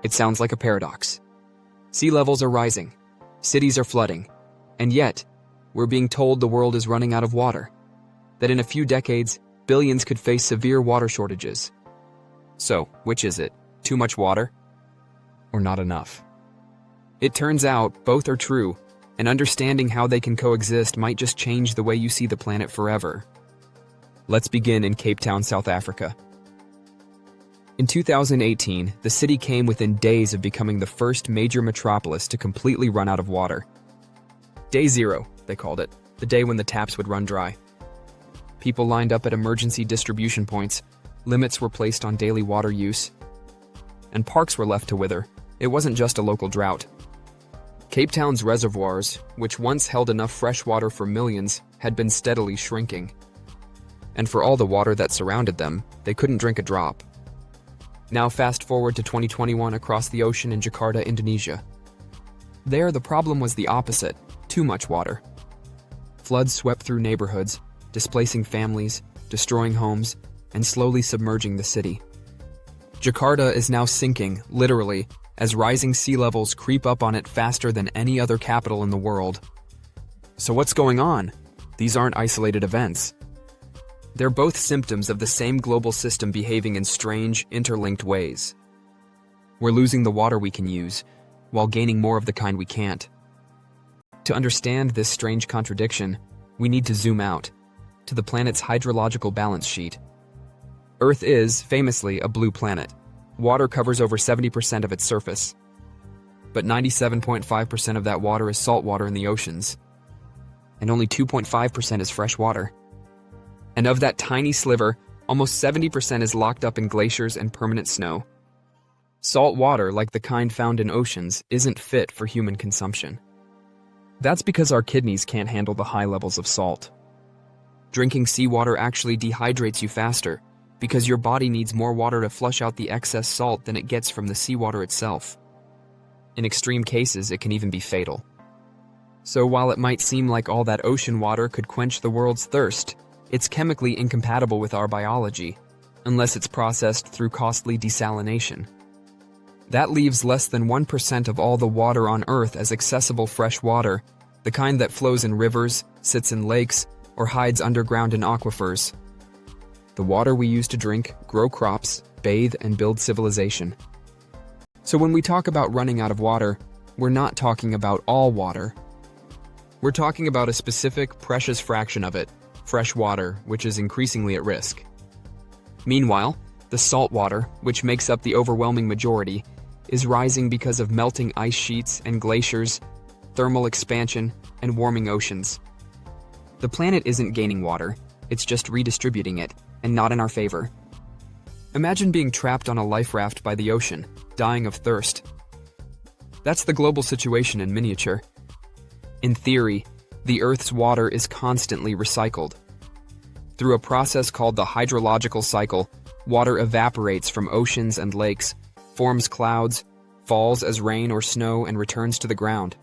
It sounds like a paradox. Sea levels are rising, cities are flooding, and yet, we're being told the world is running out of water, that in a few decades, billions could face severe water shortages. So, which is it? Too much water? Or not enough? It turns out both are true, and understanding how they can coexist might just change the way you see the planet forever. Let's begin in Cape Town, South Africa. In 2018, the city came within days of becoming the first major metropolis to completely run out of water. Day Zero, they called it, the day when the taps would run dry. People lined up at emergency distribution points, limits were placed on daily water use, and parks were left to wither. It wasn't just a local drought. Cape Town's reservoirs, which once held enough fresh water for millions, had been steadily shrinking. And for all the water that surrounded them, they couldn't drink a drop. Now fast forward to 2021 across the ocean in Jakarta, Indonesia. There, the problem was the opposite: too much water. Floods swept through neighborhoods, displacing families, destroying homes, and slowly submerging the city. Jakarta is now sinking, literally, as rising sea levels creep up on it faster than any other capital in the world. So what's going on? These aren't isolated events. They're both symptoms of the same global system behaving in strange, interlinked ways. We're losing the water we can use, while gaining more of the kind we can't. To understand this strange contradiction, we need to zoom out, to the planet's hydrological balance sheet. Earth is, famously, a blue planet. Water covers over 70% of its surface. But 97.5% of that water is saltwater in the oceans. And only 2.5% is fresh water. And of that tiny sliver, almost 70% is locked up in glaciers and permanent snow. Salt water, like the kind found in oceans, isn't fit for human consumption. That's because our kidneys can't handle the high levels of salt. Drinking seawater actually dehydrates you faster, because your body needs more water to flush out the excess salt than it gets from the seawater itself. In extreme cases, it can even be fatal. So while it might seem like all that ocean water could quench the world's thirst, it's chemically incompatible with our biology, unless it's processed through costly desalination. That leaves less than 1% of all the water on Earth as accessible fresh water, the kind that flows in rivers, sits in lakes, or hides underground in aquifers. The water we use to drink, grow crops, bathe, and build civilization. So when we talk about running out of water, we're not talking about all water. We're talking about a specific, precious fraction of it, fresh water, which is increasingly at risk. Meanwhile, the salt water, which makes up the overwhelming majority, is rising because of melting ice sheets and glaciers, thermal expansion, and warming oceans. The planet isn't gaining water, it's just redistributing it, and not in our favor. Imagine being trapped on a life raft by the ocean, dying of thirst. That's the global situation in miniature. In theory, the Earth's water is constantly recycled. Through a process called the hydrological cycle, water evaporates from oceans and lakes, forms clouds, falls as rain or snow, and returns to the ground.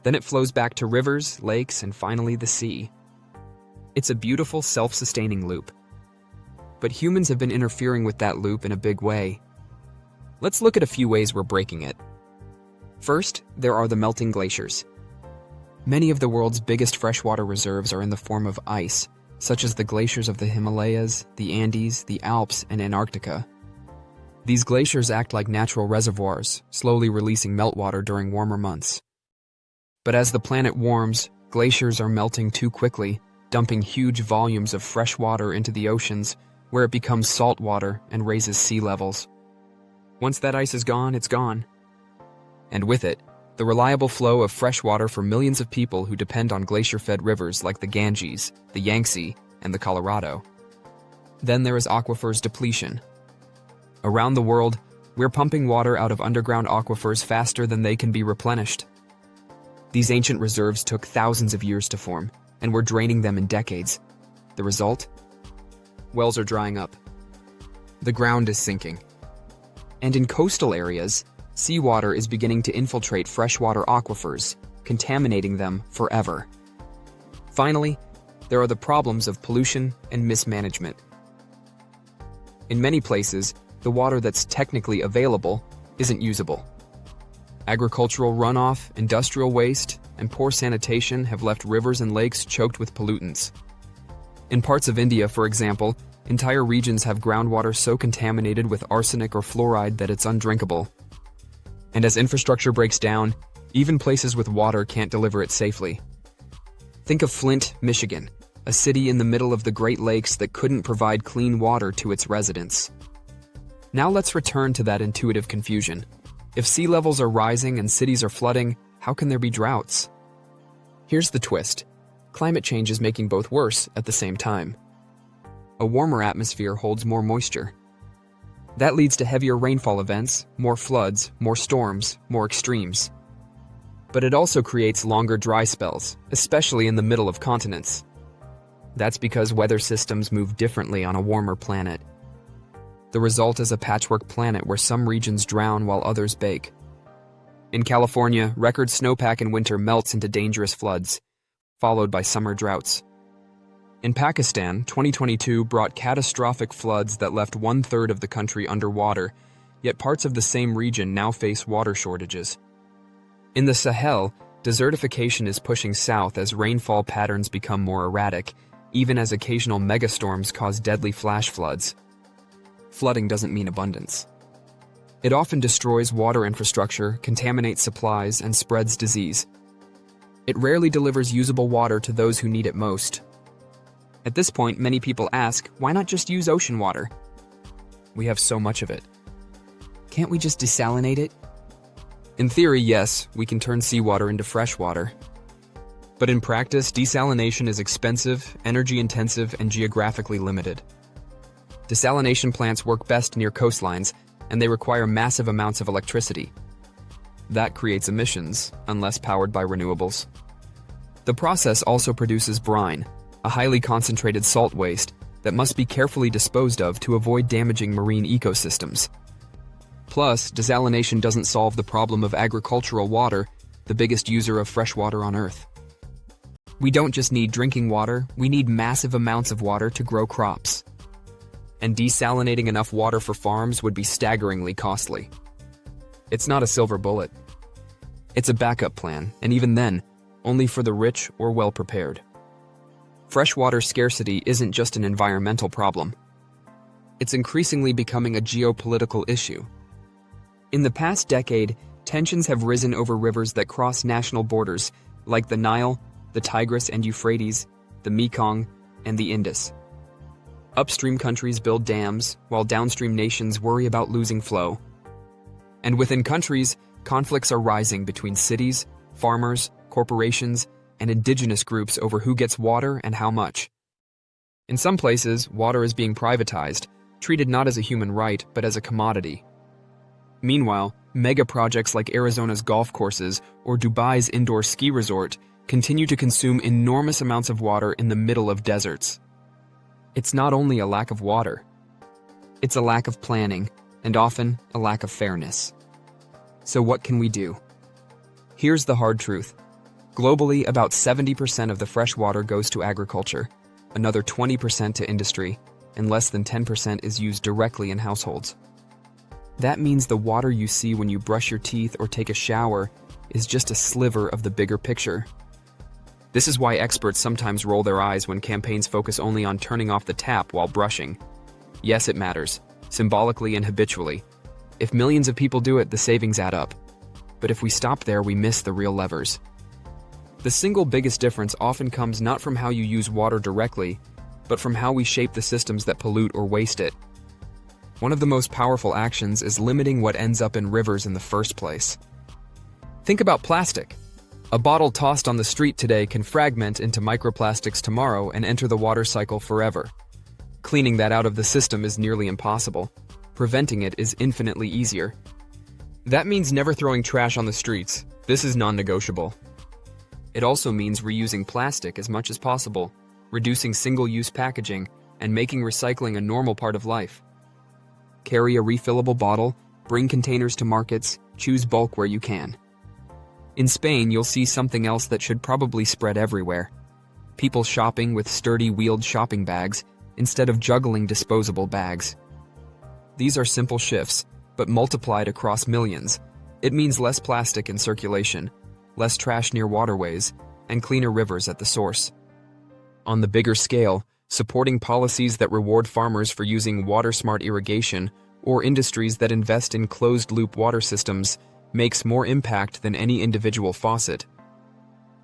Then it flows back to rivers, lakes, and finally the sea. It's a beautiful, self-sustaining loop. But humans have been interfering with that loop in a big way. Let's look at a few ways we're breaking it. First, there are the melting glaciers. Many of the world's biggest freshwater reserves are in the form of ice, such as the glaciers of the Himalayas, the Andes, the Alps, and Antarctica. These glaciers act like natural reservoirs, slowly releasing meltwater during warmer months. But as the planet warms, glaciers are melting too quickly, dumping huge volumes of fresh water into the oceans, where it becomes salt water and raises sea levels. Once that ice is gone, it's gone. And with it, the reliable flow of fresh water for millions of people who depend on glacier-fed rivers like the Ganges, the Yangtze, and the Colorado. Then there is aquifers depletion. Around the world, we're pumping water out of underground aquifers faster than they can be replenished. These ancient reserves took thousands of years to form, and we're draining them in decades. The result? Wells are drying up. The ground is sinking. And in coastal areas, seawater is beginning to infiltrate freshwater aquifers, contaminating them forever. Finally, there are the problems of pollution and mismanagement. In many places, the water that's technically available, isn't usable. Agricultural runoff, industrial waste, and poor sanitation have left rivers and lakes choked with pollutants. In parts of India, for example, entire regions have groundwater so contaminated with arsenic or fluoride that it's undrinkable. And as infrastructure breaks down, even places with water can't deliver it safely. Think of Flint, Michigan, a city in the middle of the Great Lakes that couldn't provide clean water to its residents. Now let's return to that intuitive confusion. If sea levels are rising and cities are flooding, how can there be droughts? Here's the twist. Climate change is making both worse at the same time. A warmer atmosphere holds more moisture. That leads to heavier rainfall events, more floods, more storms, more extremes. But it also creates longer dry spells, especially in the middle of continents. That's because weather systems move differently on a warmer planet. The result is a patchwork planet where some regions drown while others bake. In California, record snowpack in winter melts into dangerous floods, followed by summer droughts. In Pakistan, 2022 brought catastrophic floods that left 1/3 of the country underwater, yet parts of the same region now face water shortages. In the Sahel, desertification is pushing south as rainfall patterns become more erratic, even as occasional megastorms cause deadly flash floods. Flooding doesn't mean abundance. It often destroys water infrastructure, contaminates supplies, and spreads disease. It rarely delivers usable water to those who need it most. At this point, many people ask, why not just use ocean water? We have so much of it. Can't we just desalinate it? In theory, yes, we can turn seawater into fresh water. But in practice, desalination is expensive, energy-intensive, and geographically limited. Desalination plants work best near coastlines, and they require massive amounts of electricity. That creates emissions, unless powered by renewables. The process also produces brine, a highly concentrated salt waste that must be carefully disposed of to avoid damaging marine ecosystems. Plus, desalination doesn't solve the problem of agricultural water, the biggest user of fresh water on Earth. We don't just need drinking water, we need massive amounts of water to grow crops. And desalinating enough water for farms would be staggeringly costly. It's not a silver bullet. It's a backup plan, and even then, only for the rich or well-prepared. Freshwater scarcity isn't just an environmental problem. It's increasingly becoming a geopolitical issue. In the past decade, tensions have risen over rivers that cross national borders, like the Nile, the Tigris and Euphrates, the Mekong, and the Indus. Upstream countries build dams, while downstream nations worry about losing flow. And within countries, conflicts are rising between cities, farmers, corporations, and indigenous groups over who gets water and how much. In some places, water is being privatized, treated not as a human right, but as a commodity. Meanwhile, mega projects like Arizona's golf courses or Dubai's indoor ski resort continue to consume enormous amounts of water in the middle of deserts. It's not only a lack of water. It's a lack of planning, and often a lack of fairness. So what can we do? Here's the hard truth. Globally, about 70% of the fresh water goes to agriculture, another 20% to industry, and less than 10% is used directly in households. That means the water you see when you brush your teeth or take a shower is just a sliver of the bigger picture. This is why experts sometimes roll their eyes when campaigns focus only on turning off the tap while brushing. Yes, it matters, symbolically and habitually. If millions of people do it, the savings add up. But if we stop there, we miss the real levers. The single biggest difference often comes not from how you use water directly, but from how we shape the systems that pollute or waste it. One of the most powerful actions is limiting what ends up in rivers in the first place. Think about plastic. A bottle tossed on the street today can fragment into microplastics tomorrow and enter the water cycle forever. Cleaning that out of the system is nearly impossible. Preventing it is infinitely easier. That means never throwing trash on the streets. This is non-negotiable. It also means reusing plastic as much as possible, reducing single-use packaging, and making recycling a normal part of life. Carry a refillable bottle, bring containers to markets, choose bulk where you can. In Spain, you'll see something else that should probably spread everywhere. People shopping with sturdy wheeled shopping bags instead of juggling disposable bags. These are simple shifts, but multiplied across millions. It means less plastic in circulation, less trash near waterways, and cleaner rivers at the source. On the bigger scale, supporting policies that reward farmers for using water-smart irrigation or industries that invest in closed-loop water systems makes more impact than any individual faucet.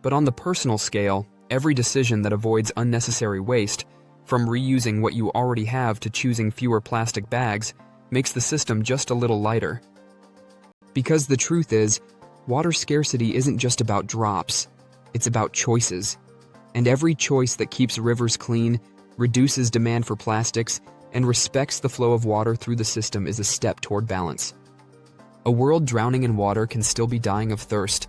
But on the personal scale, every decision that avoids unnecessary waste, from reusing what you already have to choosing fewer plastic bags, makes the system just a little lighter. Because the truth is, water scarcity isn't just about drops, it's about choices. And every choice that keeps rivers clean, reduces demand for plastics, and respects the flow of water through the system is a step toward balance. A world drowning in water can still be dying of thirst,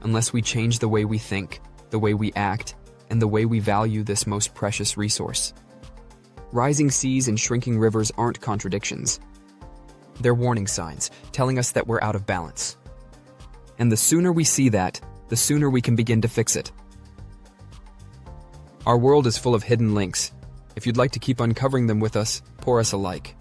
unless we change the way we think, the way we act, and the way we value this most precious resource. Rising seas and shrinking rivers aren't contradictions. They're warning signs, telling us that we're out of balance. And the sooner we see that, the sooner we can begin to fix it. Our world is full of hidden links. If you'd like to keep uncovering them with us, pour us a like.